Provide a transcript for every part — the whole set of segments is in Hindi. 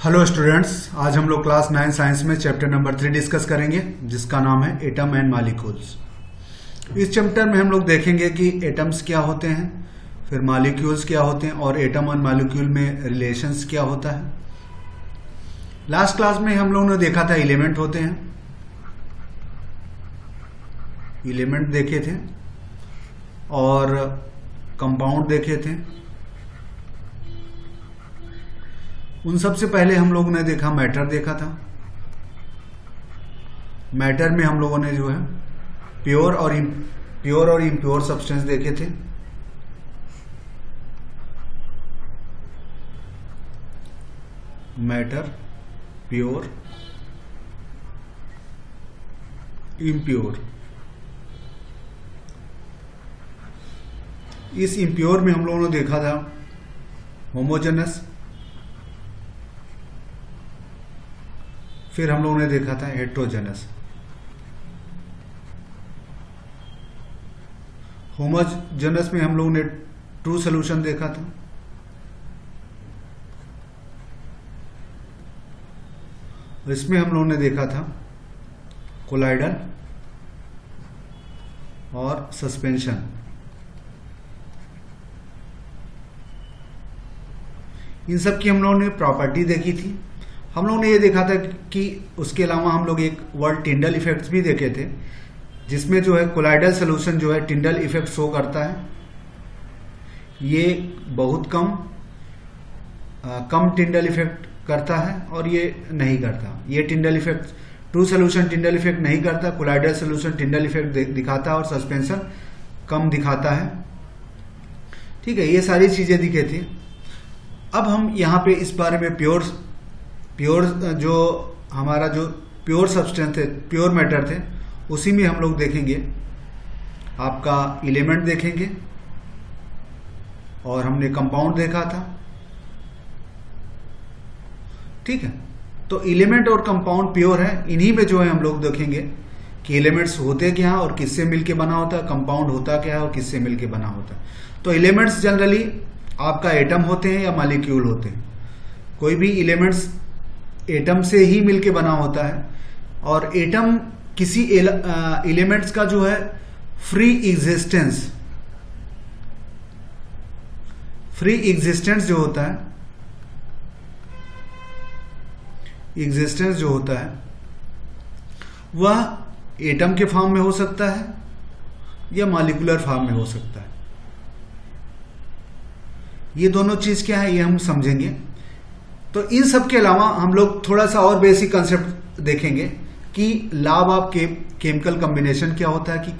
हेलो स्टूडेंट्स, आज हम लोग क्लास 9 साइंस में चैप्टर नंबर 3 डिस्कस करेंगे जिसका नाम है एटम एंड मॉलिक्यूल्स। इस चैप्टर में हम लोग देखेंगे कि एटम्स क्या होते हैं, फिर मॉलिक्यूल्स क्या होते हैं और एटम और मॉलिक्यूल में रिलेशंस क्या होता है। लास्ट क्लास में हम लोगों ने देखा था एलिमेंट होते हैं, एलिमेंट देखे थे और कंपाउंड देखे थे। उन सबसे पहले हम लोगों ने देखा मैटर देखा था। मैटर में हम लोगों ने जो है प्योर और इम्प्योर सब्सटेंस देखे थे। Matter, pure, impure. इस इम्प्योर में हम लोगों ने देखा था होमोजेनस, फिर हम लोगों ने देखा था हेट्रोजेनस। होमोजेनस में हम लोगों ने ट्रू सॉल्यूशन देखा था। इसमें हम लोगों ने देखा था कोलाइडल और सस्पेंशन। इन सब की हम लोगों ने प्रॉपर्टी देखी थी। हम लोगों ने ये देखा था कि उसके अलावा हम लोग एक वर्ड टिंडल इफेक्ट्स भी देखे थे, जिसमें जो है कोलाइडल सॉल्यूशन जो है टिंडल इफेक्ट शो करता है। ये बहुत कम टिंडल इफेक्ट करता है और ये नहीं करता। ये Tyndall effect, true solution Tyndall effect नहीं करता, कोलाइडल सॉल्यूशन टिंडल इफेक्ट दिखाता है और सस्पेंशन कम दिखाता है। ठीक है, ये सारी चीजें दिखे थी। अब हम यहाँ पे इस बारे में प्योर जो हमारा जो प्योर सब्सटेंस थे, प्योर मैटर थे, उसी में हम लोग देखेंगे आपका एलिमेंट देखेंगे और हमने कंपाउंड देखा था। ठीक है, तो एलिमेंट और कंपाउंड प्योर है। इन्हीं में जो है हम लोग देखेंगे कि एलिमेंट्स होते क्या है और किससे मिलके बना होता है, कंपाउंड होता क्या है और किससे मिलके बना होता है। तो एलिमेंट्स जनरली आपका एटम होते हैं या मॉलिक्यूल होते हैं। कोई भी एलिमेंट्स एटम से ही मिलके बना होता है और एटम किसी एलिमेंट्स का जो है फ्री एग्जिस्टेंस जो होता है वह एटम के फॉर्म में हो सकता है या मॉलिक्यूलर फॉर्म में हो सकता है। ये दोनों चीज क्या है ये हम समझेंगे। तो इन सब के अलावा हम लोग थोड़ा सा और बेसिक कंसेप्ट देखेंगे कि लॉ ऑफ केमिकल कॉम्बिनेशन क्या होता है, कि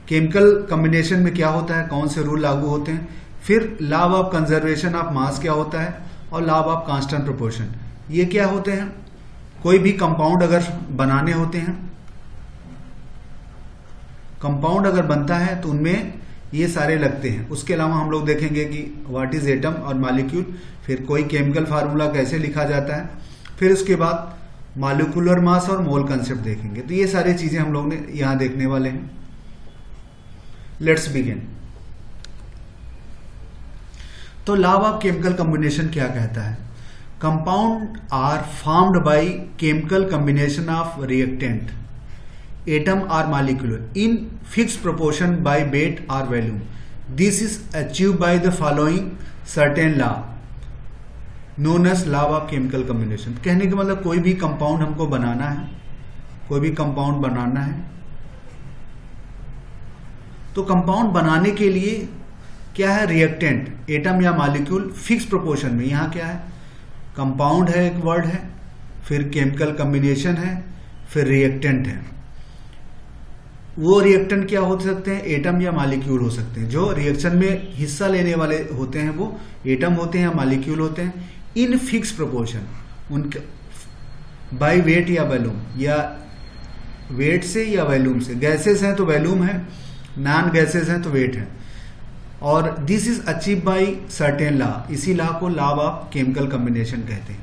केमिकल कॉम्बिनेशन में क्या होता है, कौन से रूल लागू होते हैं, फिर law of conservation of mass क्या होता है और लॉ ऑफ कांस्टेंट प्रोपोर्शन ये क्या होते हैं। कोई भी कंपाउंड अगर बनाने होते हैं, कंपाउंड अगर बनता है तो उनमें ये सारे लगते हैं। उसके अलावा हम लोग देखेंगे कि व्हाट इज एटम और मॉलिक्यूल, फिर कोई केमिकल फार्मूला कैसे लिखा जाता है, फिर उसके बाद मॉलिक्यूलर मास और मोल कंसेप्ट देखेंगे। तो ये सारी चीजें हम लोग ने यहां देखने वाले हैं। Let's begin. तो लॉ ऑफ केमिकल कॉम्बिनेशन क्या कहता है? Compound are formed by chemical combination of reactant atom or molecule in fixed proportion by weight or volume. This is achieved by the following certain law known as law of chemical combination. कहने का मतलब कोई भी कंपाउंड हमको बनाना है, तो कंपाउंड बनाने के लिए क्या है, रिएक्टेंट एटम या मॉलिक्यूल फिक्स प्रोपोर्शन में। यहाँ क्या है, कंपाउंड है एक वर्ड है, फिर केमिकल कॉम्बिनेशन है, फिर रिएक्टेंट है। वो रिएक्टेंट क्या हो सकते हैं, एटम या मॉलिक्यूल हो सकते हैं। जो रिएक्शन में हिस्सा लेने वाले होते हैं वो एटम होते हैं या मॉलिक्यूल होते हैं इन फिक्स प्रोपोर्शन, उनके बाय वेट या वॉल्यूम, या वेट से या वॉल्यूम से। गैसेस हैं तो वॉल्यूम है, नॉन गैसेस हैं तो वेट है। और this is achieve by certain law. इसी लॉ को लॉ ऑफ केमिकल कॉम्बिनेशन कहते हैं।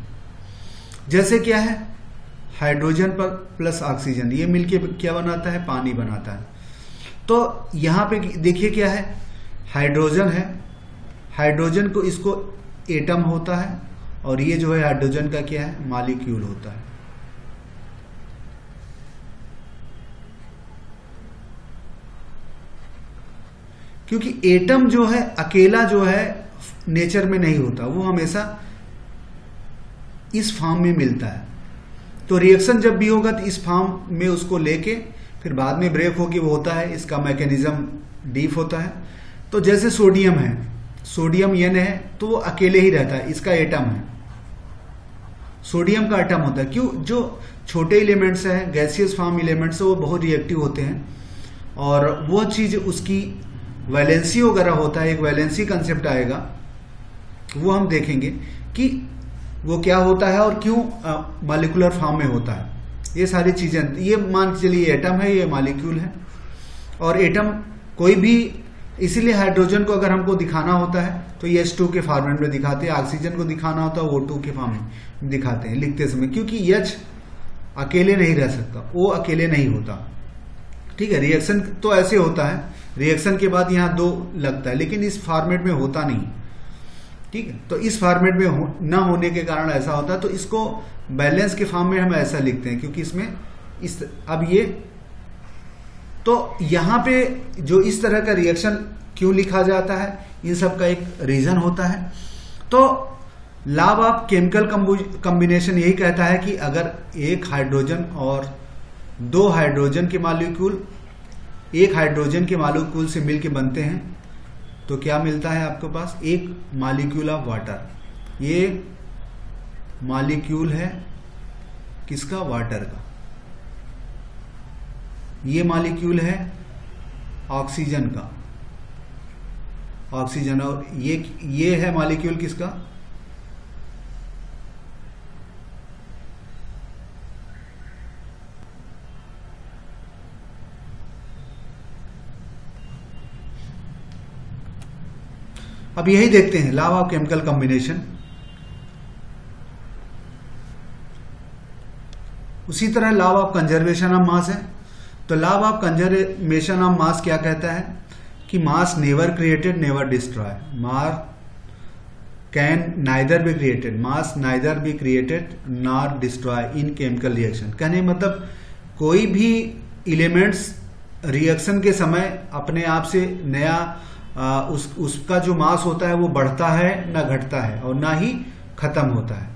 जैसे क्या है, हाइड्रोजन पर प्लस ऑक्सीजन, ये मिलके क्या बनाता है, पानी बनाता है। तो यहां पे देखिए क्या है, हाइड्रोजन है, हाइड्रोजन को इसको एटम होता है और ये जो है हाइड्रोजन का क्या है, मॉलिक्यूल होता है। क्योंकि एटम जो है अकेला जो है नेचर में नहीं होता, वो हमेशा इस फॉर्म में मिलता है। तो रिएक्शन जब भी होगा तो इस फॉर्म में उसको लेके फिर बाद में ब्रेक होके वो होता है, इसका मैकेनिज्म डीप होता है। तो जैसे सोडियम है, सोडियम N है तो वो अकेले ही रहता है, इसका एटम है, सोडियम का एटम होता है। क्यों? जो छोटे एलिमेंट्स हैं, गैसियस फॉर्म एलिमेंट्स है, वो बहुत रिएक्टिव होते हैं और वो चीज उसकी वैलेंसी वगैरह होता है, एक वैलेंसी कंसेप्ट आएगा, वो हम देखेंगे कि वो क्या होता है और क्यों मॉलिक्यूलर फॉर्म में होता है। ये सारी चीजें, ये मान के चलिए एटम है, ये मॉलिक्यूल है। और एटम कोई भी, इसीलिए हाइड्रोजन को अगर हमको दिखाना होता है तो ये H2 के फॉर्मेट में दिखाते हैं, ऑक्सीजन को दिखाना होता है O2 के फॉर्म में दिखाते हैं लिखते समय, क्योंकि H अकेले नहीं रह सकता, O अकेले नहीं होता। ठीक है, रिएक्शन तो ऐसे होता है, रिएक्शन के बाद यहाँ 2 लगता है, लेकिन इस फॉर्मेट में होता नहीं। ठीक है, तो इस फॉर्मेट में ना होने के कारण ऐसा होता है। तो इसको बैलेंस के फॉर्म में हम ऐसा लिखते हैं, क्योंकि इसमें अब ये, तो यहाँ पे जो इस तरह का रिएक्शन क्यों लिखा जाता है, इन सब का एक रीजन होता है। तो लॉ ऑफ केमिकल कॉम्बिनेशन यही कहता है कि अगर एक हाइड्रोजन और 2 हाइड्रोजन के मॉलिक्यूल एक हाइड्रोजन के मॉलिक्यूल से मिलके बनते हैं तो क्या मिलता है आपके पास, एक मॉलिक्यूल ऑफ वाटर। ये मॉलिक्यूल है किसका, वाटर का। ये मॉलिक्यूल है ऑक्सीजन का, ऑक्सीजन। और ये है मॉलिक्यूल किसका, अब यही देखते हैं लॉ ऑफ केमिकल कॉम्बिनेशन। उसी तरह law of conservation of mass है। तो law of conservation of mass क्या कहता है कि mass never created never destroy, mass can neither be created, mass neither be created nor destroy in chemical reaction. कहने मतलब कोई भी एलिमेंट्स रिएक्शन के समय अपने आप से नया उसका जो मास होता है वो बढ़ता है ना घटता है, और ना ही खत्म होता है।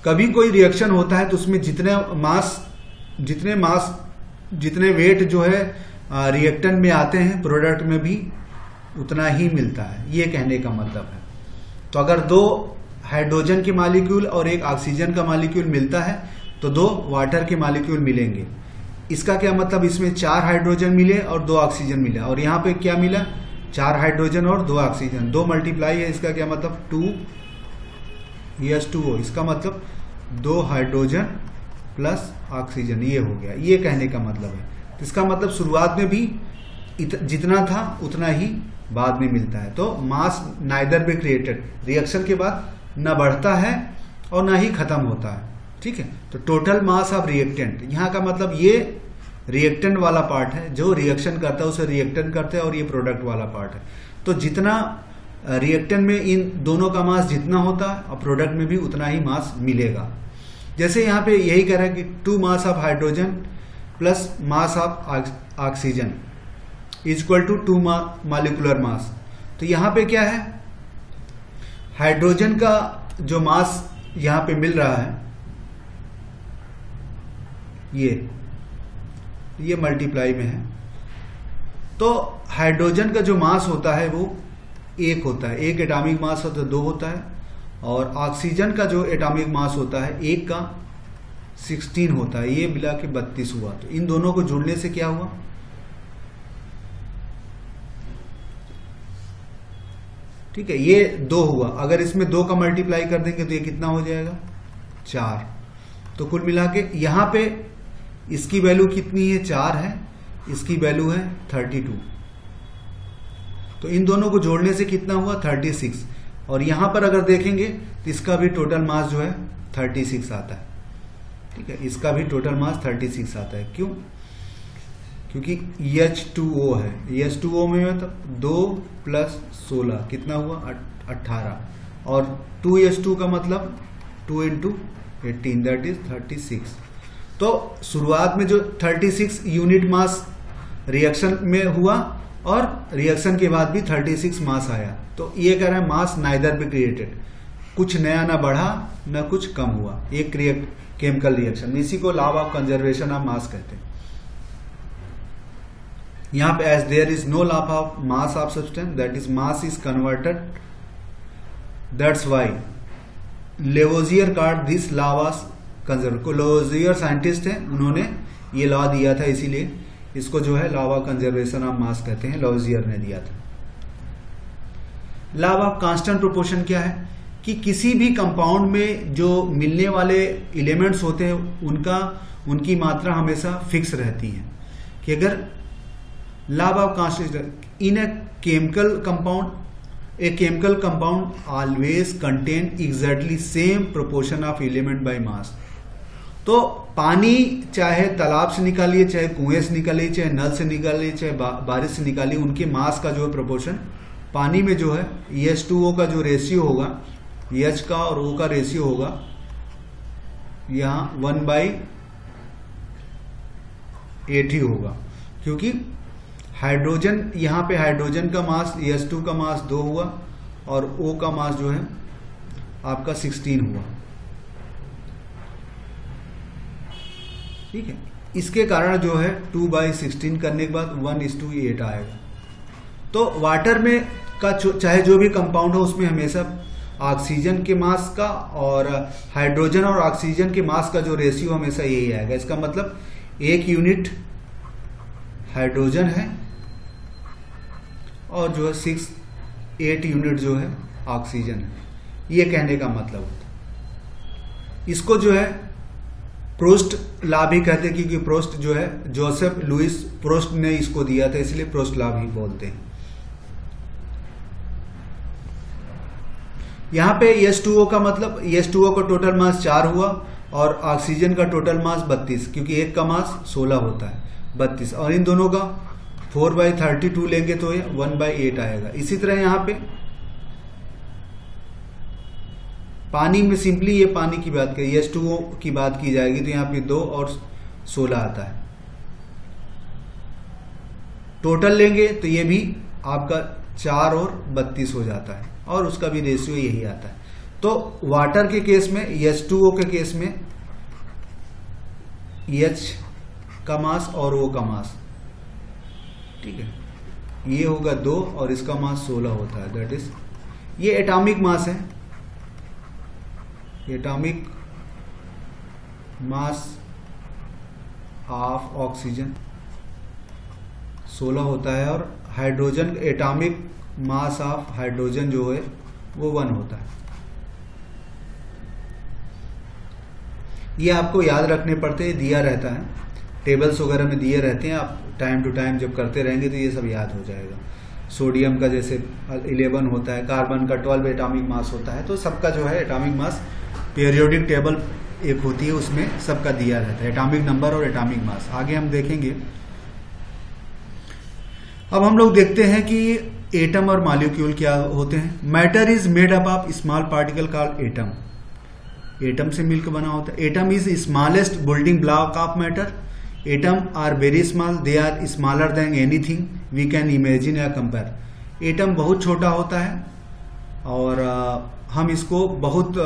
कभी कोई रिएक्शन होता है तो उसमें जितने वेट जो है रिएक्टेंट में आते हैं प्रोडक्ट में भी उतना ही मिलता है, ये कहने का मतलब है। तो अगर 2 हाइड्रोजन के मॉलिक्यूल और एक ऑक्सीजन का मॉलिक्यूल मिलता है तो 2 वाटर के मॉलिक्यूल मिलेंगे। इसका क्या मतलब, इसमें 4 हाइड्रोजन मिले और 2 ऑक्सीजन मिला, और यहाँ पे क्या मिला, 4 हाइड्रोजन और 2 ऑक्सीजन, 2 मल्टीप्लाई है, इसका क्या मतलब 2H2O। इसका मतलब 2 हाइड्रोजन प्लस ऑक्सीजन, ये हो गया, ये कहने का मतलब है। इसका मतलब शुरुआत में भी जितना था उतना ही बाद में मिलता है। तो मास नाइदर बी क्रिएटेड, रिएक्शन के बाद न बढ़ता है और ना ही खत्म होता है। ठीक है, तो टोटल मास ऑफ रिएक्टेंट, यहाँ का मतलब ये रिएक्टेंट वाला पार्ट है, जो रिएक्शन करता है उसे रिएक्टेंट करते हैं, और ये प्रोडक्ट वाला पार्ट है। तो जितना रिएक्टेंट में इन दोनों का मास जितना होता है और प्रोडक्ट में भी उतना ही मास मिलेगा। जैसे यहाँ पे यही कह रहा है कि 2 mass of hydrogen plus mass of oxygen equal to 2 molecular mass. तो यहाँ पे क्या है, हाइड्रोजन का जो मास यहाँ पे मिल रहा है ये मल्टीप्लाई में है। तो हाइड्रोजन का जो मास होता है वो 1 होता है, 1 एटॉमिक मास होता है 2 होता है, और ऑक्सीजन का जो एटॉमिक मास होता है 1 का 16 होता है, ये मिला के 32 हुआ। तो इन दोनों को जोड़ने से क्या हुआ, ठीक है, ये 2 हुआ। अगर इसमें 2 का मल्टीप्लाई कर देंगे तो ये कितना हो जाएगा, 4। तो कुल मिला के यहाँ पे इसकी वैल्यू कितनी है, 4 है, इसकी वैल्यू है 32। तो इन दोनों को जोड़ने से कितना हुआ, 36। और यहां पर अगर देखेंगे तो इसका भी टोटल मास जो है 36 आता है। ठीक है, इसका भी टोटल मास 36 आता है। क्यों, क्योंकि H2O है, H2O में मतलब 2 + 16 कितना हुआ, 18। और 2s2 का मतलब 2 × 18 दैट इज 36। तो शुरुआत में जो 36 यूनिट मास रिएक्शन में हुआ और रिएक्शन के बाद भी 36 मास आया। तो ये कह रहा है मास नाइदर बी क्रिएटेड, कुछ नया ना बढ़ा ना कुछ कम हुआ, एक केमिकल रिएक्शन। इसी को law of conservation of mass कहते हैं। यहाँ पे as there is no law of mass of substance that is mass is converted, that's why Lavoisier called this law of conservation. Lavoisier scientist हैं, उन्होंने ये लॉ दिया था, इसीलिए इसको जो है law of conservation of mass कहते हैं, लेवोजियर ने दिया था। लॉ ऑफ कांस्टेंट प्रोपोर्शन क्या है कि किसी भी कंपाउंड में जो मिलने वाले एलिमेंट्स होते हैं उनकी मात्रा हमेशा फिक्स रहती है। कि अगर law of constant in a chemical compound always contain exactly same proportion of element by mass. तो पानी चाहे तालाब से निकालिए, चाहे कुएं से निकालिए, चाहे नल से निकालिए, चाहे बारिश से निकालिए, उनके मास का जो है प्रोपोर्शन पानी में जो है H2O का जो रेशियो होगा, H का और O का रेशियो होगा यहाँ 1/8 ही होगा। क्योंकि हाइड्रोजन, यहाँ पे हाइड्रोजन का मास H2 का मास 2 हुआ और O का मास जो है आपका 16 हुआ। ठीक है, इसके कारण जो है 2/16 करने के बाद 1:8 आएगा। तो वाटर में का चाहे जो भी कंपाउंड हो उसमें हमेशा ऑक्सीजन के मास का और हाइड्रोजन और ऑक्सीजन के मास का जो रेशियो हमेशा यही आएगा। इसका मतलब 1 यूनिट हाइड्रोजन है और जो है 8 यूनिट जो है ऑक्सीजन है, ये कहने का मतलब होता है। इसको जो है प्रोस्ट लॉ भी कहते हैं, क्योंकि प्रोस्ट जो है जोसेफ लुइस प्रोस्ट ने इसको दिया था, इसलिए प्रोस्ट लॉ भी बोलते हैं। यहाँ पे H2O का मतलब H2O का टोटल मास 4 हुआ और ऑक्सीजन का टोटल मास 32, क्योंकि एक का मास 16 होता है 32, और इन दोनों का 4/32 लेंगे तो ये 1/8 आएगा। इसी तरह यहाँ पे पानी में सिंपली ये पानी की बात करें, H2O की बात की जाएगी तो यहाँ पे 2 और 16 आता है। टोटल लेंगे तो ये भी आपका 4 और 32 हो जाता है और उसका भी रेशियो यही आता है। तो वाटर के केस में, H2O के केस में H का मास और O का मास, ठीक है, ये होगा 2 और इसका मास 16 होता है। दैट इज ये एटॉमिक मास है, एटॉमिक मास ऑफ ऑक्सीजन 16 होता है और hydrogen atomic mass of hydrogen जो है वो 1 होता है। ये आपको याद रखने पड़ते हैं, दिया रहता है, टेबल्स वगैरह में दिए रहते हैं, आप टाइम टू टाइम जब करते रहेंगे तो ये सब याद हो जाएगा। सोडियम का जैसे 11 होता है, कार्बन का 12 एटॉमिक मास होता है, तो सबका जो है एटॉमिक मास पीरियोडिक टेबल एक होती है, उसमें सबका दिया रहता है, एटॉमिक नंबर और एटॉमिक मास। आगे हम देखेंगे। अब हम लोग देखते हैं कि एटम और मॉलिक्यूल क्या होते हैं। Matter is made up of small particle called atom. Atom से मिलकर बना होता है। Atom is smallest building block of matter. Atom are very small, they are smaller than anything we can imagine या कंपेयर। एटम बहुत छोटा होता है और हम इसको बहुत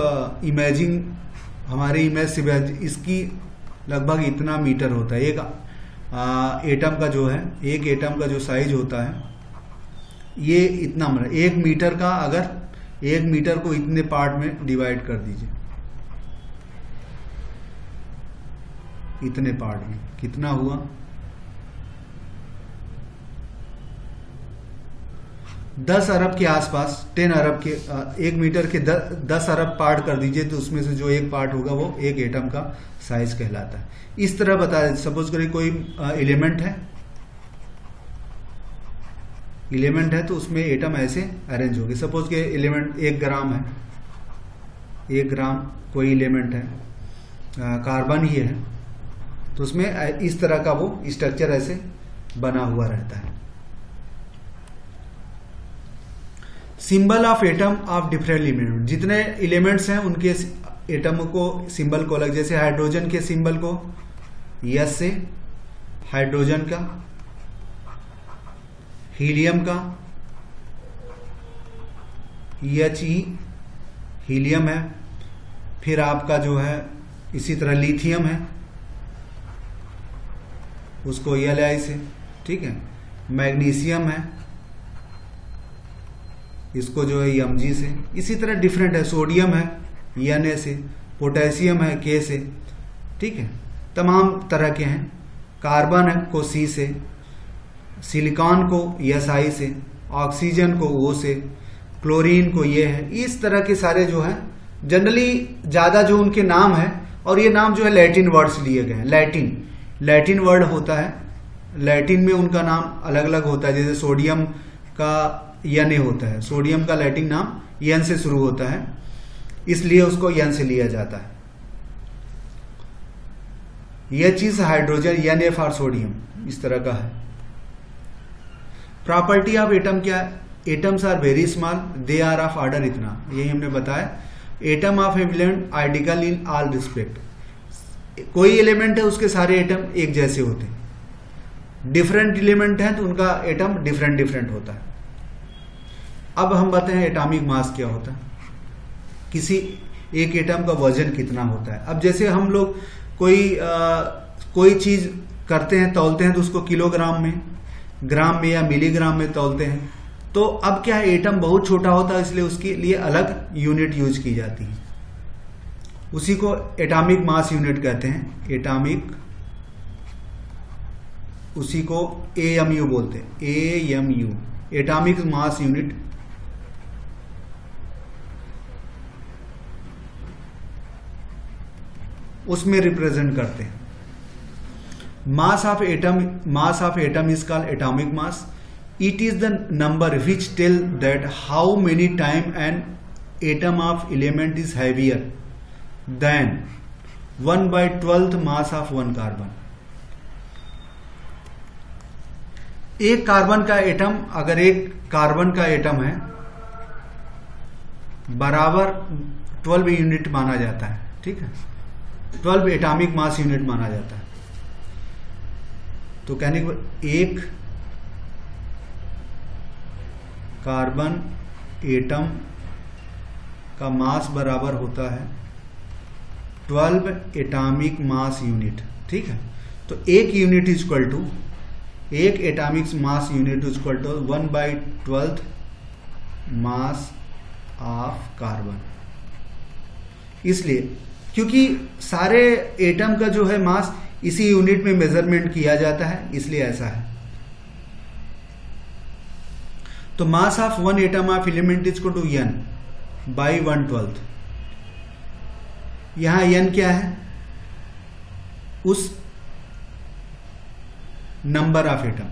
हमारे इमेज से इसकी लगभग इतना मीटर होता है। एक एटम का जो है, एक एटम का जो साइज होता है ये इतना, मतलब 1 मीटर का, अगर 1 मीटर को इतने पार्ट में डिवाइड कर दीजिए, इतने पार्ट में कितना हुआ, 10 अरब के आसपास, 10 अरब के 1 मीटर के 10 अरब पार्ट कर दीजिए तो उसमें से जो एक पार्ट होगा वो एक एटम का साइज कहलाता है। इस तरह बता दें, सपोज करिए कोई एलिमेंट है तो उसमें एटम ऐसे अरेंज होगी। सपोज के एलिमेंट 1 ग्राम है, 1 ग्राम कोई एलिमेंट है, कार्बन ही है, तो उसमें इस तरह का वो स्ट्रक्चर ऐसे बना हुआ रहता है। Symbol of atom of different element, जितने एलिमेंट्स हैं उनके एटम को सिंबल को अलग, जैसे हाइड्रोजन के सिंबल को यस से, हाइड्रोजन का, हीलियम का HE हीलियम है, फिर आपका जो है इसी तरह लिथियम है उसको Li से, ठीक है, मैग्नीशियम है इसको जो है Mg से, इसी तरह डिफरेंट है, सोडियम है Na से, पोटेशियम है K से, ठीक है, तमाम तरह के हैं, कार्बन है को C से, सिलिकॉन को Si से, ऑक्सीजन को O से, क्लोरीन को ये है, इस तरह के सारे जो है जनरली ज्यादा जो उनके नाम है, और ये नाम जो है लैटिन वर्ड्स लिए गए हैं, लैटिन वर्ड होता है, लैटिन में उनका नाम अलग अलग होता है, जैसे सोडियम का Na होता है, सोडियम का लैटिन नाम N से शुरू होता है, इसलिए उसको N से लिया जाता है। यह चीज हाइड्रोजन Na फॉर सोडियम इस तरह का है। प्रॉपर्टी ऑफ एटम क्या है? Atoms are very small, they are of order इतना, यही हमने बताया। Atom of element identical in all respect, कोई एलिमेंट है उसके सारे एटम एक जैसे होते हैं, डिफरेंट एलिमेंट है तो उनका एटम डिफरेंट होता है। अब हम बताते हैं एटॉमिक मास क्या होता है, किसी एक एटम का वजन कितना होता है। अब जैसे हम लोग कोई चीज करते हैं, तौलते हैं तो उसको किलोग्राम में, ग्राम में या मिलीग्राम में तौलते हैं, तो अब क्या है एटम बहुत छोटा होता है, इसलिए उसके लिए अलग यूनिट यूज की जाती है, उसी को एटॉमिक मास यूनिट कहते हैं, एटॉमिक, उसी को AMU बोलते हैं, AMU एटॉमिक मास यूनिट। उसमें रिप्रेजेंट करते हैं। Mass of atom is called atomic mass. It is the number which tell that how many time an atom of element is heavier than 1/12 mass of one carbon. एक कार्बन का एटम, अगर एक कार्बन का एटम है बराबर 12 यूनिट माना जाता है, ठीक है, 12 एटॉमिक मास यूनिट माना जाता है। तो कहने के एक कार्बन एटम का मास बराबर होता है 12 एटॉमिक मास यूनिट, ठीक है। तो एक यूनिट इज इक्वल टू, एक atomic mass unit is equal to 1/12 mass of carbon. इसलिए क्योंकि सारे एटम का जो है मास इसी यूनिट में मेजरमेंट किया जाता है, इसलिए ऐसा है। तो mass of one atom of element is equal to n by 1/12। यहां n क्या है? उस number of atom,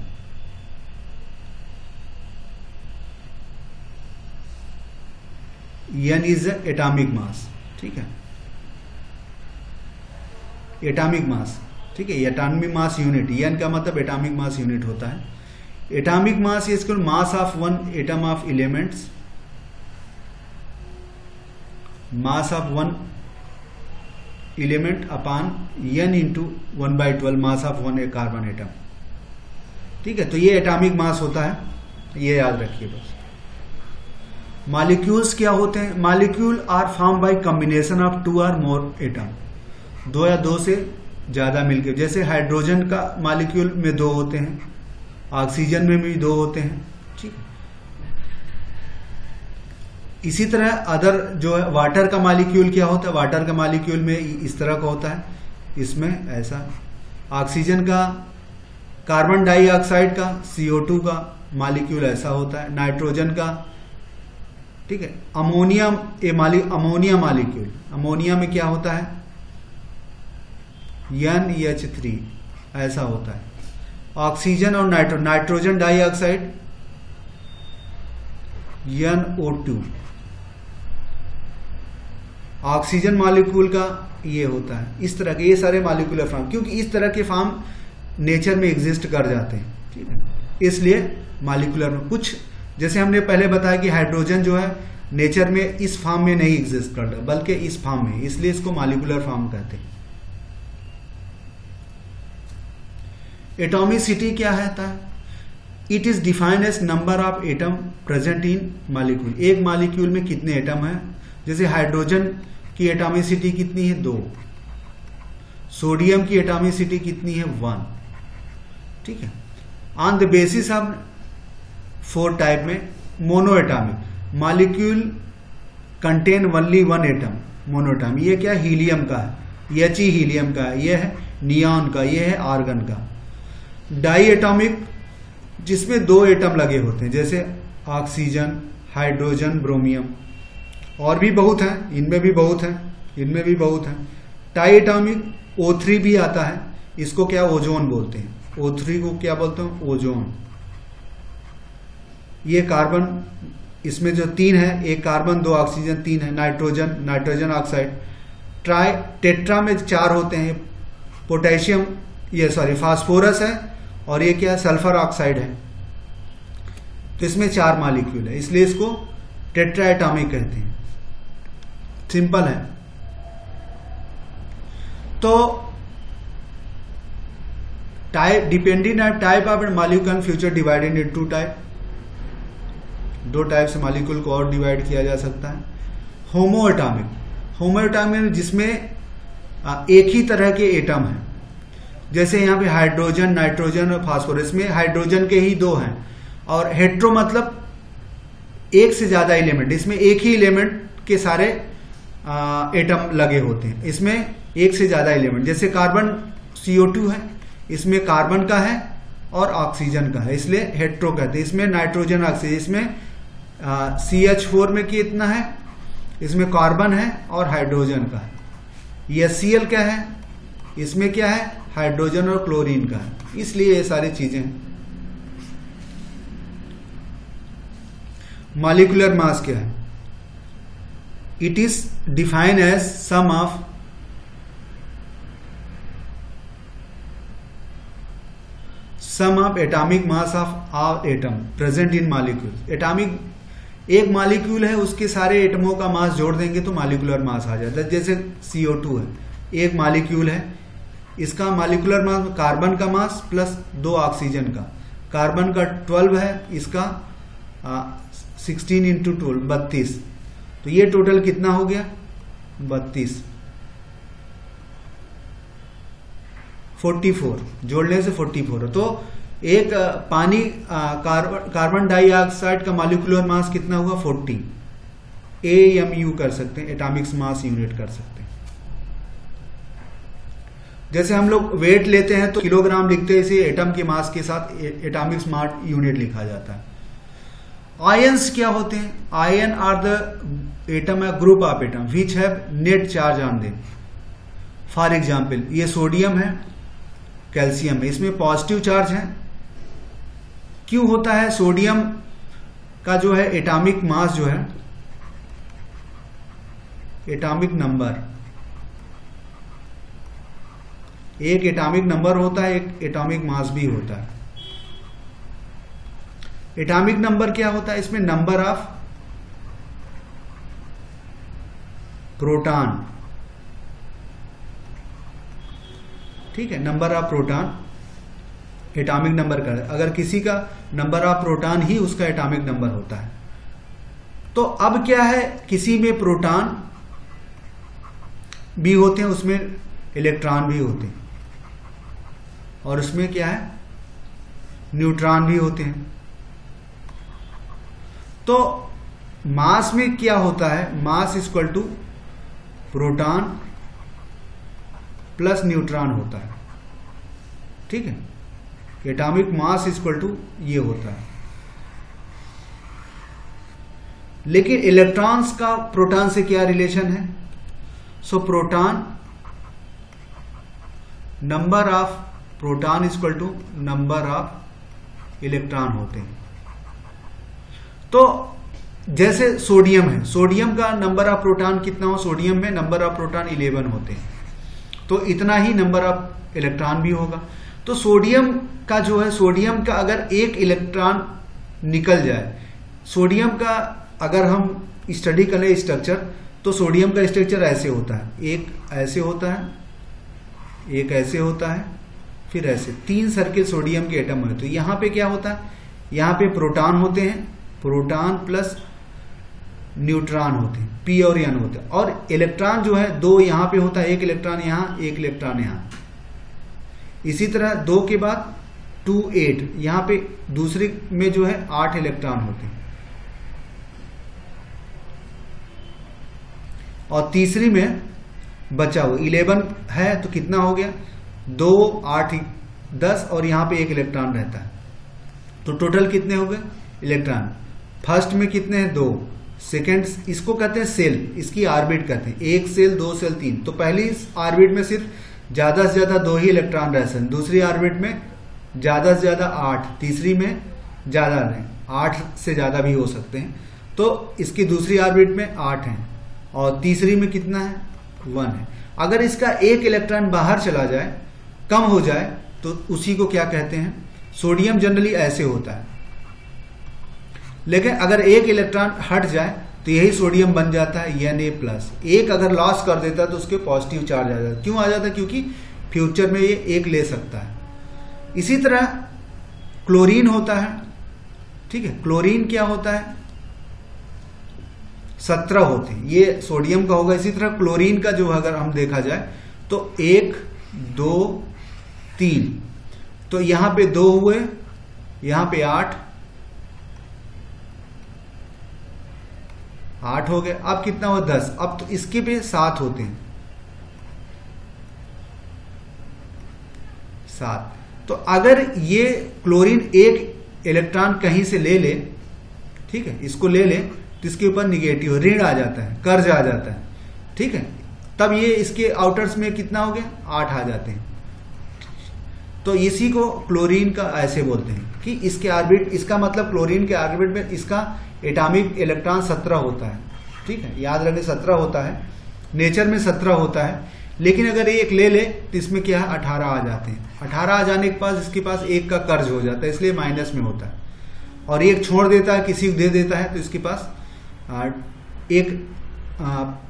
n is atomic mass, ठीक है, एटॉमिक मास, ठीक है, एटॉमिक मास यूनिट, n का मतलब एटॉमिक मास यूनिट होता है। Atomic mass is equal mass of one atom of elements, mass of one element upon n into 1/12 mass of one carbon atom, ठीक है। तो ये एटॉमिक मास होता है, ये याद रखिए बस। मॉलिक्यूल्स क्या होते हैं? Molecule are form by combination of 2 और मोर एटम, 2 या 2 से ज्यादा मिलकर, जैसे हाइड्रोजन का मॉलिक्यूल में 2 होते हैं, ऑक्सीजन में भी 2 होते हैं, ठीक है। इसी तरह अदर जो है वाटर का मॉलिक्यूल क्या होता है? वाटर का मॉलिक्यूल में इस तरह का होता है, इसमें ऐसा। ऑक्सीजन का, कार्बन डाइऑक्साइड का, CO2 का मॉलिक्यूल ऐसा होता है, नाइट्रोजन का, ठीक है। अमोनिया मॉलिक्यूल, अमोनिया में क्या होता है? NH3 ऐसा होता है। ऑक्सीजन और nitrogen dioxide NO2। Oxygen molecule का ये होता है, इस तरह के ये सारे मॉलिक्यूलर फॉर्म, क्योंकि इस तरह के फॉर्म नेचर में एग्जिस्ट कर जाते हैं, ठीक है, इसलिए मॉलिक्यूलर में कुछ जैसे हमने पहले बताया कि हाइड्रोजन जो है नेचर में इस फॉर्म में नहीं एग्जिस्ट करता बल्कि इस फॉर्म में, इसलिए इसको मॉलिक्यूलर फॉर्म कहते हैं। एटॉमिसिटी क्या है? It is defined as number of atom present in molecule. एक मॉलिक्यूल में कितने एटम हैं? जैसे हाइड्रोजन की एटॉमिसिटी कितनी है? 2। सोडियम की एटॉमिसिटी कितनी है? 1। ठीक है। On the basis of 4 type में mono atomic molecule contain only 1 atom, monoatom. ये क्या? हीलियम का है, ये He हीलियम का है, ये है नियॉन का, ये है आर्गन का। डाई एटॉमिक जिसमें 2 एटम लगे होते हैं, जैसे ऑक्सीजन, हाइड्रोजन, ब्रोमियम, और भी बहुत हैं, इनमें भी बहुत हैं, इनमें भी बहुत हैं। टाई एटॉमिक O3 भी आता है, इसको क्या? ओजोन बोलते हैं। O3 को क्या बोलते हैं? ओजोन। ये कार्बन, इसमें जो 3 है, एक कार्बन, 2 ऑक्सीजन, 3 है नाइट्रोजन, नाइट्रोजन ऑक्साइड। टेट्रा में 4 होते हैं, पोटेशियम, ये फास्फोरस है, और ये क्या? सल्फर ऑक्साइड है। तो इसमें 4 मॉलिक्यूल है, इसलिए इसको टेट्रा एटॉमिक कहते हैं। सिंपल है। तो type, depending on type of molecule future divided in 2 type. 2 type से मॉलिक्यूल को और डिवाइड किया जा सकता है। होमो एटॉमिक, होमो एटॉमिक जिसमें एक ही तरह के एटम हैं, जैसे यहाँ पे हाइड्रोजन, नाइट्रोजन और फास्फोरस में हाइड्रोजन के ही 2 हैं, और हेट्रो मतलब एक से ज्यादा एलिमेंट, इसमें एक ही एलिमेंट के सारे एटम लगे होते हैं, इसमें एक से ज्यादा एलिमेंट। जैसे कार्बन CO2 है, इसमें कार्बन का है और ऑक्सीजन का है, इसलिए हेट्रो कहते हैं। इसमें नाइट्रोजन, ऑक्सीजन, इसमें CH4 में कितना है? इसमें कार्बन है और हाइड्रोजन का है। ये Cl क्या है? इसमें क्या है? हाइड्रोजन और क्लोरीन का है, इसलिए ये सारी चीजें। मॉलिक्यूलर मास क्या है? It is defined as sum of atomic mass of all atom present in molecule. Atomic, एक मॉलिक्यूल है, उसके सारे एटमों का मास जोड़ देंगे तो मॉलिक्यूलर मास आ जाता है। जैसे CO2 है, एक मॉलिक्यूल है, इसका मॉलिक्यूलर मास कार्बन का मास प्लस 2 ऑक्सीजन का, कार्बन का 12 है, इसका 16 × 12 32, तो ये टोटल कितना हो गया? 32, 44, जोड़ने से 44। तो एक पानी कार्बन डाइऑक्साइड का मॉलिक्यूलर मास कितना हुआ? 40। AMU कर सकते हैं, एटॉमिक मास यूनिट कर सकते हैं। जैसे हम लोग वेट लेते हैं तो किलोग्राम लिखते हैं, इसे एटम के मास के साथ एटॉमिक मास यूनिट लिखा जाता है। आयंस क्या होते हैं? आयन आर द एटम है, group of atom which have net charge on them. For example, ये सोडियम है, कैल्शियम है, इसमें पॉजिटिव चार्ज है। क्यों होता है? सोडियम का जो है एटॉमिक मास जो है, एटॉमिक नंबर, एक एटॉमिक नंबर होता है, एक एटॉमिक मास भी होता है। एटॉमिक नंबर क्या होता है? इसमें नंबर ऑफ प्रोटॉन, ठीक है, number of proton atomic number का। अगर किसी का नंबर ऑफ प्रोटॉन ही उसका एटॉमिक नंबर होता है। तो अब क्या है, किसी में प्रोटॉन भी होते हैं, उसमें इलेक्ट्रॉन भी होते हैं, और उसमें क्या है, न्यूट्रॉन भी होते हैं। तो मास में क्या होता है, mass equal to proton plus neutron होता है, ठीक है। एटॉमिक मास इक्वल टू ये होता है। लेकिन इलेक्ट्रॉन्स का प्रोटॉन से क्या रिलेशन है? So proton, number of proton equal to number of electron होते हैं। तो जैसे सोडियम है, सोडियम का नंबर ऑफ प्रोटॉन कितना हो, सोडियम में नंबर ऑफ प्रोटॉन 11 होते हैं, तो इतना ही नंबर ऑफ इलेक्ट्रॉन भी होगा। तो सोडियम का जो है, सोडियम का अगर एक इलेक्ट्रॉन निकल जाए, सोडियम का अगर हम स्टडी करें स्ट्रक्चर, तो सोडियम का स्ट्रक्चर ऐसे होता है, एक ऐसे होता है, एक ऐसे होता है, फिर ऐसे 3 सर्किल सोडियम के एटम होते हैं। तो यहाँ पे क्या होता है, यहाँ पे प्रोटॉन होते हैं, प्रोटॉन प्लस न्यूट्रॉन होते हैं, पी और एन होते हैं, और इलेक्ट्रॉन जो है 2 यहाँ पे होता है, एक इलेक्ट्रॉन यहाँ, एक इलेक्ट्रॉन यहाँ। इसी तरह 2 के बाद 2 8, यहाँ पे दूसरे में जो है 8 इलेक्ट्रॉन होते हैं, और तीसरी में बचा हुआ 11 है, तो कितना हो गया 2 8 10, और यहाँ पे एक इलेक्ट्रॉन रहता है, तो टोटल कितने हो गए इलेक्ट्रॉन। फर्स्ट में कितने हैं 2, सेकेंड इसको कहते हैं सेल, इसकी ऑर्बिट कहते हैं, 1 सेल 2 सेल 3। तो पहली ऑर्बिट में सिर्फ ज्यादा से ज्यादा 2 ही इलेक्ट्रॉन रह सकते, दूसरी ऑर्बिट में ज्यादा से ज्यादा 8, तीसरी में ज्यादा नहीं, 8 से ज्यादा भी हो सकते हैं। तो इसकी दूसरी ऑर्बिट में 8 है, और तीसरी में कितना है 1 है। अगर इसका एक इलेक्ट्रॉन बाहर चला जाए, कम हो जाए, तो उसी को क्या कहते हैं, सोडियम जनरली ऐसे होता है, लेकिन अगर एक इलेक्ट्रॉन हट जाए तो यही सोडियम बन जाता है Na+। एक अगर लॉस कर देता है तो उसके पॉजिटिव चार्ज आ जाता है। क्यों आ जाता है, क्योंकि फ्यूचर में ये एक ले सकता है। इसी तरह क्लोरीन होता है, ठीक है, क्लोरीन क्या होता है 17 होते हैं, ये सोडियम का होगा। इसी तरह क्लोरीन का जो अगर हम देखा जाए तो 1 2 3, तो यहां पे 2 हुए, यहां पे 8 हो गए। अब कितना हुआ 10, अब तो इसके पे 7 होते हैं, 7। तो अगर ये क्लोरीन एक इलेक्ट्रॉन कहीं से ले ले, ठीक है, इसको ले ले, तो इसके ऊपर निगेटिव ऋण आ जाता है, कर्ज आ जाता है, ठीक है, तब ये इसके आउटर्स में कितना हो गया 8 आ जाते हैं। तो इसी को क्लोरीन का ऐसे बोलते हैं कि इसके ऑर्बिट, इसका मतलब क्लोरीन के ऑर्बिट में इसका एटॉमिक इलेक्ट्रॉन 17 होता है, ठीक है, याद रखने 17 होता है, नेचर में 17 होता है। लेकिन अगर एक ले ले तो इसमें क्या है 18 आ जाते हैं। 18 आ जाने के बाद इसके पास एक का कर्ज हो जाता है, इसलिए माइनस में होता है, और एक छोड़ देता है, किसी को दे देता है, तो इसके पास एक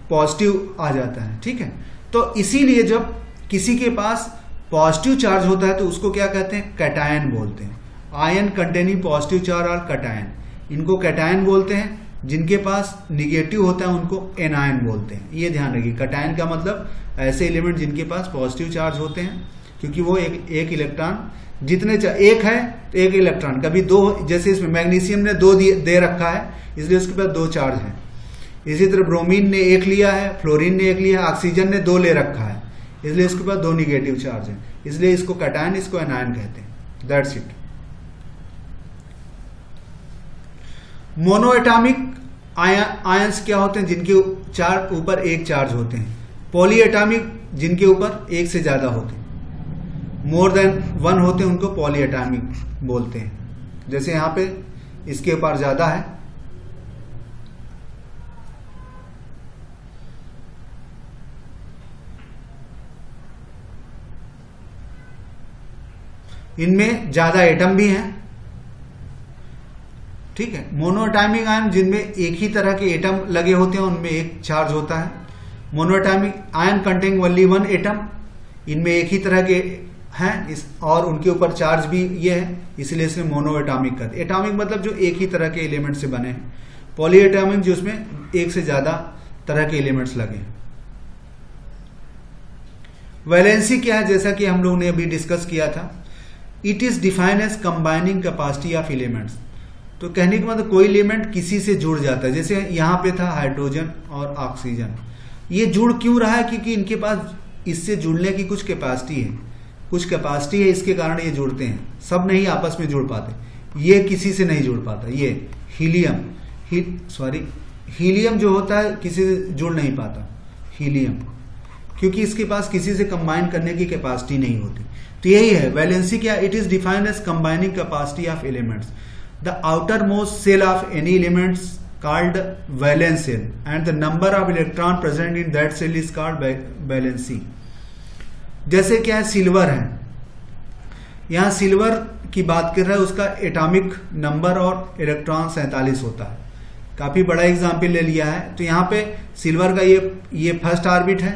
पॉजिटिव आ जाता है, ठीक है। तो इसीलिए जब किसी के पास पॉजिटिव चार्ज होता है तो उसको क्या कहते हैं, कैटायन बोलते हैं। आयन कंटेनिंग पॉजिटिव चार्ज और कैटायन, इनको कैटायन बोलते हैं। जिनके पास निगेटिव होता है उनको एनायन बोलते हैं। ये ध्यान रखिए, कैटायन का मतलब ऐसे एलिमेंट जिनके पास पॉजिटिव चार्ज होते हैं, क्योंकि वो एक इलेक्ट्रॉन जितने एक है तो एक इलेक्ट्रॉन, कभी 2, जैसे इसमें मैग्नीशियम ने 2 दे रखा है, इसलिए उसके पास 2 चार्ज है। इसी तरह ब्रोमीन ने 1 लिया है, फ्लोरीन ने 1 लिया है, ऑक्सीजन ने 2 ले रखा है, इसलिए इसके पास 2 निगेटिव चार्ज है, इसलिए इसको कैटायन, इसको एनायन कहते हैं। That's it. मोनोएटॉमिक आयंस क्या होते हैं, जिनके ऊपर एक चार्ज होते हैं। पॉलीएटॉमिक, जिनके ऊपर एक से ज्यादा होते हैं, मोर देन 1 होते हैं, उनको पॉलीएटॉमिक बोलते हैं। जैसे यहां पे इसके ऊपर ज्यादा है, इनमें ज्यादा एटम भी हैं, ठीक है। मोनोएटॉमिक आयन जिनमें एक ही तरह के एटम लगे होते हैं, उनमें एक चार्ज होता है। Monoatomic ion containing only 1 atom, इनमें एक ही तरह के हैं और उनके ऊपर चार्ज भी ये है, इसलिए इसे मोनोएटॉमिक कहते हैं। एटॉमिक मतलब जो एक ही तरह के एलिमेंट से बने हैं। पॉलीएटॉमिक जिसमें एक से ज्यादा तरह के एलिमेंट्स लगे हैं। वैलेंसी क्या है, जैसा कि हम लोगों ने अभी डिस्कस किया था, it is defined as combining capacity of elements. तो कहने का मतलब कोई एलिमेंट किसी से जुड़ जाता है, जैसे यहाँ पे था हाइड्रोजन और ऑक्सीजन, ये जुड़ क्यों रहा है, क्योंकि इनके पास इससे जुड़ने की कुछ कैपेसिटी है, कुछ कैपेसिटी है, इसके कारण ये जुड़ते हैं। सब नहीं आपस में जुड़ पाते, ये किसी से नहीं जुड़ पाता। ये हीलियम जो होता है किसी से जुड़ नहीं पाता, हीलियम, क्योंकि इसके पास किसी से कंबाइन करने की कैपेसिटी नहीं होती। तो यही है वैलेंसी क्या, it is defined as combining capacity of elements. The outer most cell of any elements called valence cell and the number of electron present in that cell is called valency। जैसे क्या है, सिल्वर है, यहाँ सिल्वर की बात कर रहा है उसका एटॉमिक नंबर और इलेक्ट्रॉन 47 होता है। काफी बड़ा एग्जाम्पल ले लिया है। तो यहाँ पे सिल्वर का ये फर्स्ट ऑर्बिट है,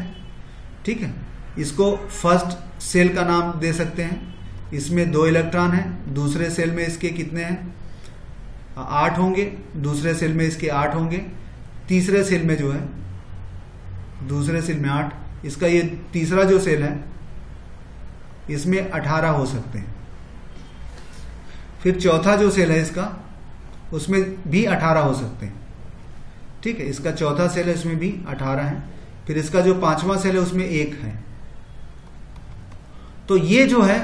ठीक है। इसको फर्स्ट सेल का नाम दे सकते हैं। इसमें 2 इलेक्ट्रॉन हैं, दूसरे सेल में इसके कितने हैं 8 होंगे, दूसरे सेल में इसके 8 होंगे, तीसरे सेल में जो है दूसरे सेल में 8, इसका ये तीसरा जो सेल है इसमें 18 हो सकते हैं। फिर चौथा जो सेल है इसका उसमें भी 18 हो सकते हैं, ठीक है। इसका चौथा सेल है इसमें भी 18 है। फिर इसका जो 5वां सेल है उसमें 1 है। तो ये जो है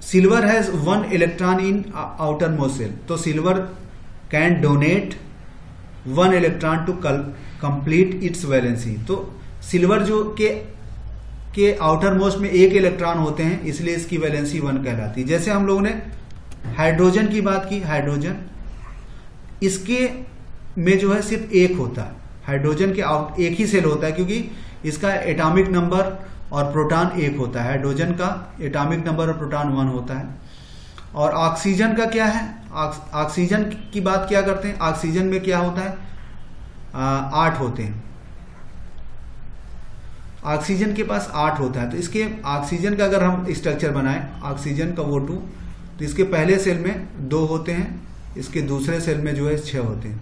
silver has 1 electron in outer most shell. तो silver can donate 1 electron to complete its valency. तो सिल्वर जो के आउटर मोस्ट में 1 इलेक्ट्रॉन होते हैं, इसलिए इसकी वैलेंसी 1 कहलाती है। जैसे हम लोगों ने हाइड्रोजन की बात की, हाइड्रोजन इसके में जो है सिर्फ 1 होता है। हाइड्रोजन के एक ही सेल होता है क्योंकि इसका एटॉमिक नंबर और प्रोटॉन 1 होता है। हाइड्रोजन का एटॉमिक नंबर और प्रोटॉन 1 होता है। और ऑक्सीजन का क्या है, ऑक्सीजन की बात क्या करते हैं, ऑक्सीजन में क्या होता है 8 होते हैं। ऑक्सीजन के पास 8 होता है। तो इसके ऑक्सीजन का अगर हम स्ट्रक्चर बनाएं, ऑक्सीजन का O2, तो इसके पहले सेल में 2 होते हैं, इसके दूसरे सेल में जो है 6 होते हैं,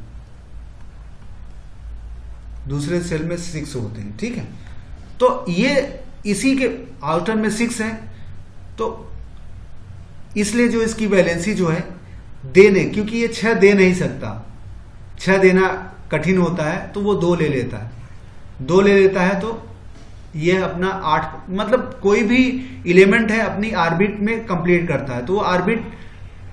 दूसरे सेल में 6 होते हैं, ठीक है। तो ये इसी के आउटर में 6 है। तो इसलिए जो इसकी वैलेंसी जो है देने, क्योंकि ये 6 दे नहीं सकता, 6 देना कठिन होता है, तो वो 2 ले लेता है। 2 ले लेता है तो ये अपना 8, मतलब कोई भी एलिमेंट है अपनी ऑर्बिट में कंप्लीट करता है। तो वो ऑर्बिट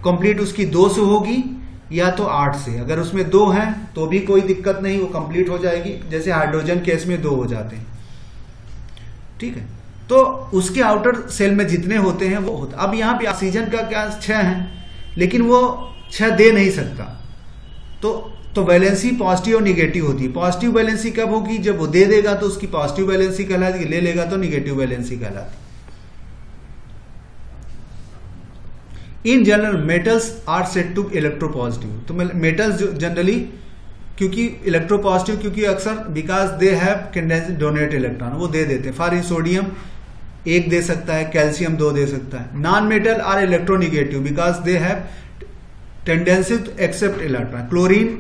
कंप्लीट उसकी 2 से होगी या तो 8 से। अगर उसमें 2 है तो भी कोई दिक्कत नहीं, वो कंप्लीट हो जाएगी। जैसे हाइड्रोजन केस में 2 हो जाते हैं, ठीक है। तो उसके आउटर सेल में जितने होते हैं वो होता। अब यहां पे ऑक्सीजन का क्या 6 है, लेकिन वो 6 दे नहीं सकता। तो वैलेंसी पॉजिटिव और निगेटिव होती है। पॉजिटिव वैलेंसी कब होगी, जब वो दे देगा तो उसकी पॉजिटिव वैलेंसी कहलाती है, ले लेगा तो निगेटिव वैलेंसी कहलाती है। In general metals are said to electropositive. तो मेटल्स जनरली क्योंकि इलेक्ट्रोपॉजिटिव, क्योंकि अक्सर because they have tendency donate electron, वो दे देते हैं। फॉर इन सोडियम 1 दे सकता है, कैल्शियम 2 दे सकता है। Non metal are electronegative because they have tendency to accept electron. Chlorine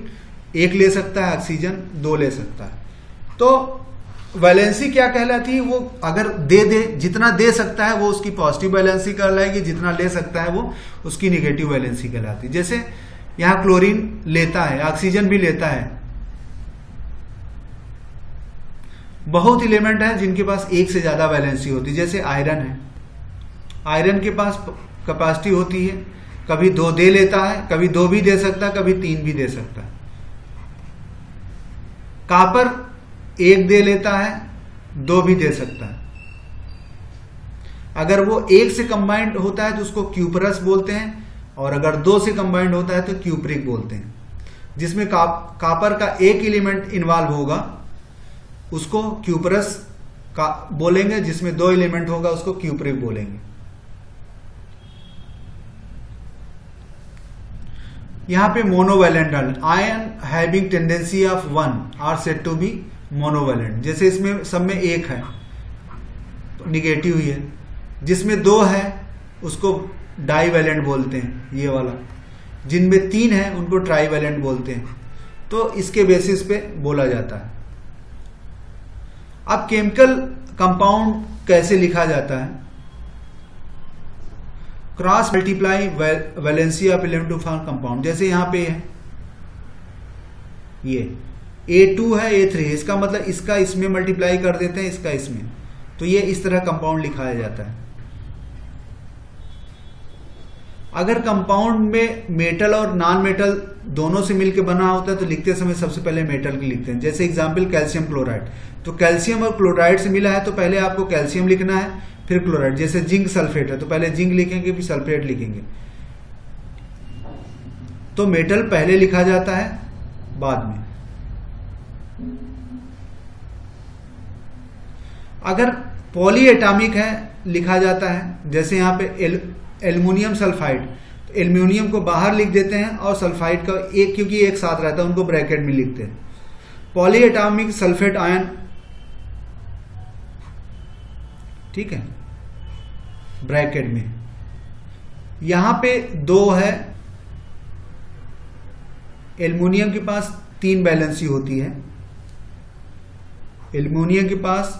1 ले सकता है, ऑक्सीजन 2 ले सकता है। तो वैलेंसी क्या कहलाती है, वो अगर दे जितना दे सकता है वो उसकी पॉजिटिव वैलेंसी कहलाएगी, जितना ले सकता है वो उसकी निगेटिव वैलेंसी कहलाती है। जैसे यहां क्लोरीन लेता है, ऑक्सीजन भी लेता है। बहुत एलिमेंट है जिनके पास 1 से ज्यादा वैलेंसी होती है, जैसे आयरन है। आयरन के पास कैपेसिटी होती है, कभी 2 दे लेता है, कभी 2 भी दे सकता है, कभी 3 भी दे सकता है। कॉपर 1 दे लेता है, 2 भी दे सकता है। अगर वो 1 से कंबाइंड होता है तो उसको क्यूपरस बोलते हैं, और अगर 2 से कंबाइंड होता है तो क्यूप्रिक बोलते हैं। जिसमें कॉपर का 1 एलिमेंट इन्वॉल्व होगा उसको क्यूपरस का बोलेंगे, जिसमें 2 एलिमेंट होगा उसको क्यूप्रिक बोलेंगे। यहां पे monovalent ion having tendency of 1 are said to be monovalent. जैसे इसमें सब में 1 है तो निगेटिव ही है, जिसमें 2 है उसको डाईवैलेंट बोलते हैं, ये वाला। जिनमें 3 है उनको ट्राईवैलेंट बोलते हैं। तो इसके बेसिस पे बोला जाता है। अब केमिकल कंपाउंड कैसे लिखा जाता है, cross multiply valency of element to form compound. जैसे यहां पे है ये A2 है, A3 है, इसका मतलब इसका इसमें मल्टीप्लाई कर देते हैं, इसका इसमें, तो ये इस तरह कंपाउंड लिखाया जाता है। अगर कंपाउंड में मेटल और नॉन मेटल दोनों से मिलकर बना होता है तो लिखते समय सबसे पहले मेटल की लिखते हैं। जैसे एग्जांपल कैल्शियम क्लोराइड, तो कैल्शियम और क्लोराइड से मिला है तो पहले आपको कैल्शियम लिखना है, फिर क्लोराइड। जैसे जिंक सल्फेट है तो पहले जिंक लिखेंगे फिर सल्फेट लिखेंगे। तो मेटल पहले लिखा जाता है बाद में। अगर पॉली एटॉमिक है लिखा जाता है, जैसे यहां पे एल्युमिनियम सल्फाइड, तो एल्युमिनियम को बाहर लिख देते हैं और सल्फाइड का एक, क्योंकि एक साथ रहता है उनको ब्रैकेट में लिखते हैं। पॉलीएटॉमिक सल्फेट आयन, ठीक है, ब्रैकेट में। यहां पे 2 है, एल्युमिनियम के पास 3 वैलेंसी होती है, एल्युमिनियम के पास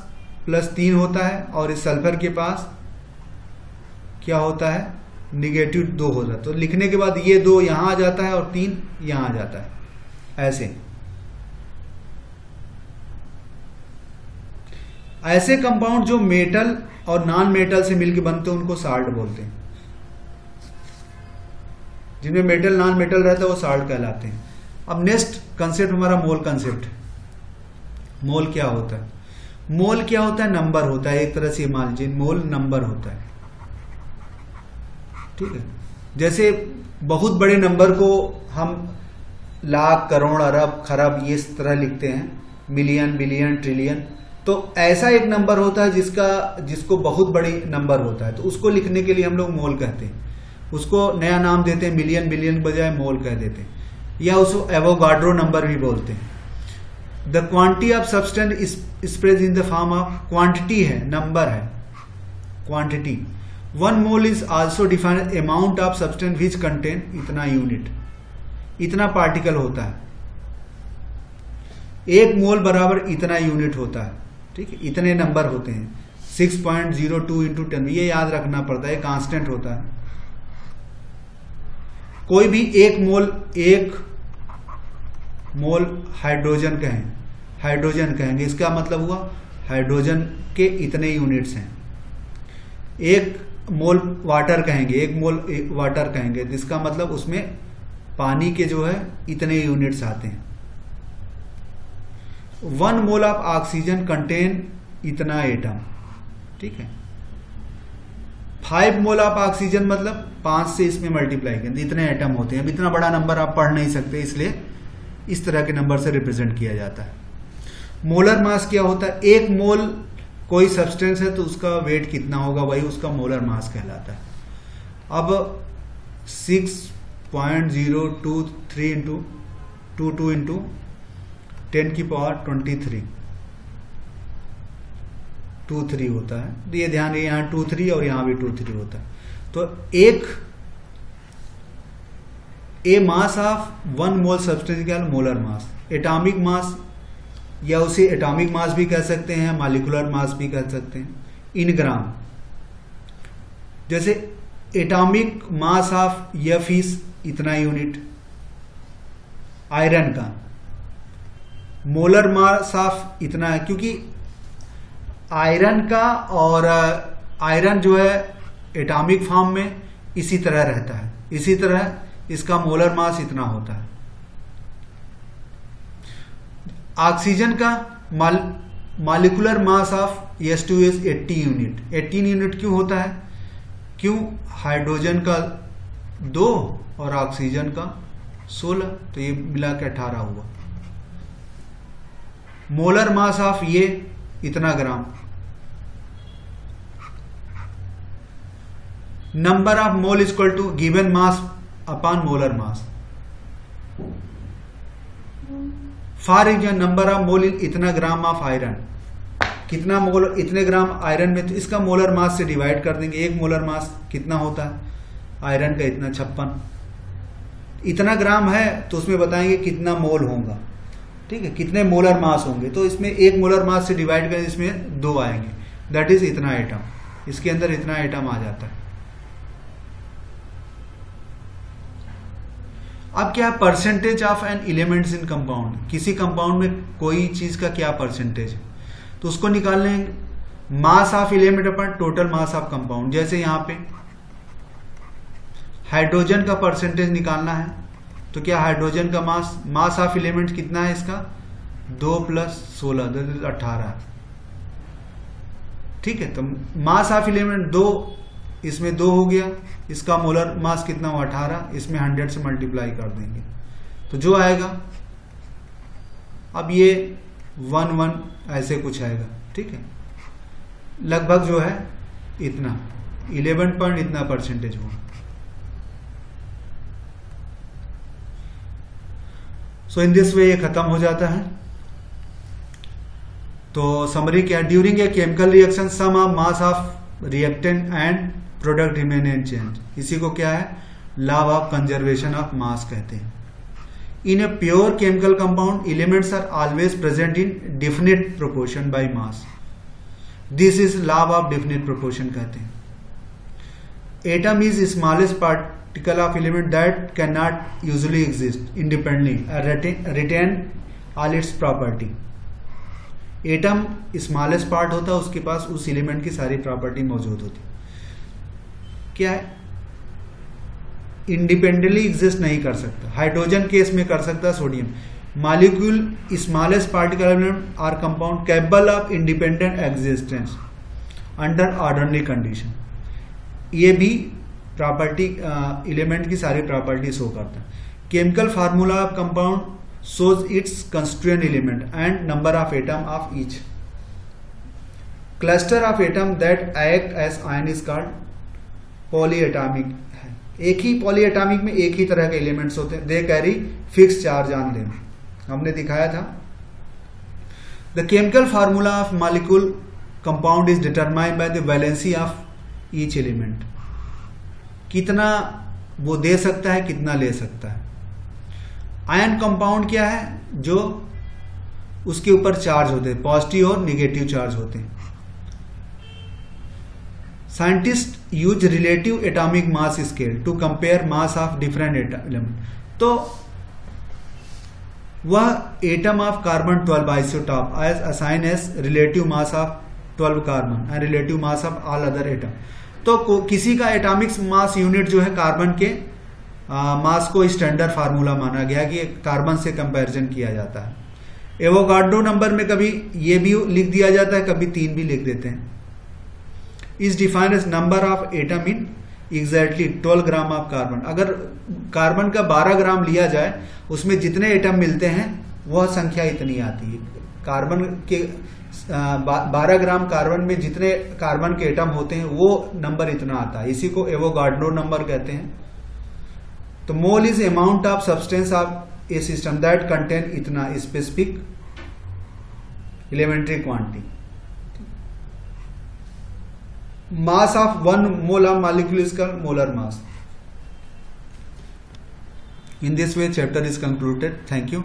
+3 होता है और इस सल्फर के पास क्या होता है, -2 होता है। तो लिखने के बाद ये 2 यहां आ जाता है और 3 यहां आ जाता है। ऐसे कंपाउंड जो मेटल और नॉन मेटल से मिलकर बनते हैं उनको साल्ट बोलते हैं। जिनमें मेटल नॉन मेटल रहता है वो साल्ट कहलाते हैं। अब नेक्स्ट कंसेप्ट हमारा मोल कंसेप्ट। मोल क्या होता है? मोल क्या होता है? नंबर होता है, एक तरह से मान लीजिए मोल नंबर होता है, ठीक है। जैसे बहुत बड़े नंबर को हम लाख, करोड़, अरब, खरब ये इस तरह लिखते हैं, मिलियन, बिलियन, ट्रिलियन। तो ऐसा एक नंबर होता है जिसको बहुत बड़ी नंबर होता है, तो उसको लिखने के लिए हम लोग मोल कहते हैं। उसको नया नाम देते हैं, मिलियन, बिलियन के बजाय मोल कह देते हैं, या उसको एवोगाड्रो नंबर भी बोलते हैं। The quantity of substance express in the form of, quantity है, नंबर है, quantity. 1 mole is also defined amount of substance which contain इतना यूनिट, इतना पार्टिकल होता है। 1 मोल बराबर इतना यूनिट होता है, ठीक है। इतने नंबर होते हैं, 6.02 × 10, ये याद रखना पड़ता है, कांस्टेंट होता है। कोई भी 1 मोल हाइड्रोजन कहें, हाइड्रोजन कहेंगे, इसका मतलब हुआ हाइड्रोजन के इतने यूनिट्स हैं। 1 मोल वाटर कहेंगे, 1 मोल वाटर कहेंगे, जिसका मतलब उसमें पानी के जो है इतने यूनिट्स आते हैं। 1 मोल ऑफ ऑक्सीजन कंटेन इतना एटम, ठीक है। 5 मोल ऑफ ऑक्सीजन मतलब 5 से इसमें मल्टीप्लाई करें, इतने एटम होते हैं। अब इतना बड़ा नंबर आप पढ़ नहीं सकते, इसलिए इस तरह के नंबर से रिप्रेजेंट किया जाता है। मोलर मास क्या होता है? 1 मोल कोई सब्सटेंस है तो उसका वेट कितना होगा, वही उसका मोलर मास कहलाता है। अब 6.023 × 22 × 10⁻23 23 होता है। तो ये ध्यान है, यहाँ 23 और यहाँ भी 23 होता है। तो ए मास ऑफ 1 मोल सब्सटेंस क्या है? Molar mass. एटॉमिक मास, या उसे एटॉमिक मास भी कह सकते हैं, मॉलिक्यूलर मास भी कह सकते हैं, इन ग्राम। जैसे atomic mass of F is इतना यूनिट आयरन का, मोलर मास ऑफ इतना है, क्योंकि आयरन का और आयरन जो है एटॉमिक फॉर्म में इसी तरह रहता है, इसी तरह इसका मोलर मास इतना होता है। ऑक्सीजन का molecular mass of H2 is 80 unit. 18 unit क्यों होता है? क्यों? हाइड्रोजन का 2 और ऑक्सीजन का 16, तो ये मिला के 18 हुआ। मोलर मास ऑफ ये इतना gram. Number of mole is equal to given mass upon molar mass. For example number of mole in इतना ग्राम ऑफ आयरन, कितना मोल, इतने ग्राम आयरन में, तो इसका मोलर मास से डिवाइड कर देंगे। 1 मोलर मास कितना होता है? आयरन का इतना 56। इतना ग्राम है तो उसमें बताएंगे कितना मोल होगा, ठीक है, कितने मोलर मास होंगे। तो इसमें 1 मोलर मास से डिवाइड करें, इसमें 2 आएंगे, दैट इज इतना एटम। इसके अंदर इतना एटम आ जाता है। अब क्या percentage of an elements in compound, किसी कंपाउंड में कोई चीज का क्या परसेंटेज है, तो उसको निकाल लेंगे। Mass of element upon total mass of compound. जैसे यहां पे हाइड्रोजन का परसेंटेज निकालना है, तो क्या हाइड्रोजन का मास ऑफ एलिमेंट कितना है इसका? 2 + 16 18, ठीक है। तो मास ऑफ एलिमेंट 2, इसमें 2 हो गया, इसका मोलर मास कितना हुआ? 18, इसमें 100 से मल्टीप्लाई कर देंगे तो जो आएगा, अब ये 1 ऐसे कुछ आएगा, ठीक है, लगभग जो है इतना। 11 पॉइंट इतना परसेंटेज हुआ। सो इन दिस वे ये खत्म हो जाता है। तो समरी क्या, during a chemical reaction sum of mass of reactant and product remain unchange. इसी को क्या है, law of conservation of mass कहते हैं। In a pure chemical compound elements are always present in definite proportion by mass. This is law of definite proportion कहते हैं। Atom is smallest particle of element that can not usually exist independently retain all its property. Atom smallest part होता है, उसके पास उस एलिमेंट की सारी प्रॉपर्टी मौजूद होती। क्या है, इंडिपेंडेंटली एग्जिस्ट नहीं कर सकता। हाइड्रोजन केस में कर सकता, sodium. Molecule smallest particle element are compound capable of independent existence under ordinary condition. ये भी प्रॉपर्टी एलिमेंट की सारी प्रॉपर्टी शो करता है। Chemical formula of compound shows its constituent element and number of atom of each. Cluster of atom that act as ion is called polyatomic है। एक ही polyatomic में एक ही तरह के एलिमेंट्स होते हैं। They carry fixed charge on them, हमने दिखाया था। The chemical formula of molecule compound is determined by the valency of each element। कितना वो दे सकता है, कितना ले सकता है। आयन कंपाउंड क्या है, जो उसके ऊपर चार्ज होते हैं, पॉजिटिव और निगेटिव चार्ज होते हैं। Scientist use relative atomic mass scale to compare mass of different element. तो वह atom of carbon 12 isotope as assign as relative mass of 12 carbon and relative mass of all other atom. तो किसी का एटॉमिक मास यूनिट जो है कार्बन के मास को स्टैंडर्ड फार्मूला माना गया कि कार्बन से कंपैरिजन किया जाता है। एवोगाड्रो नंबर में कभी ये भी लिख दिया जाता है, कभी 3 भी लिख देते हैं। Is defined as number of atom in exactly 12 gram of carbon. अगर कार्बन का 12 ग्राम लिया जाए, उसमें जितने एटम मिलते हैं वह संख्या इतनी आती है। कार्बन के 12 ग्राम कार्बन में जितने कार्बन के एटम होते हैं वो नंबर इतना आता है। इसी को एवोगाड्रो नंबर कहते हैं। तो mole is amount of substance of a system that contain इतना specific elementary quantity. Mass of 1 mole of molecule is called molar mass. In this way, chapter is concluded. Thank you.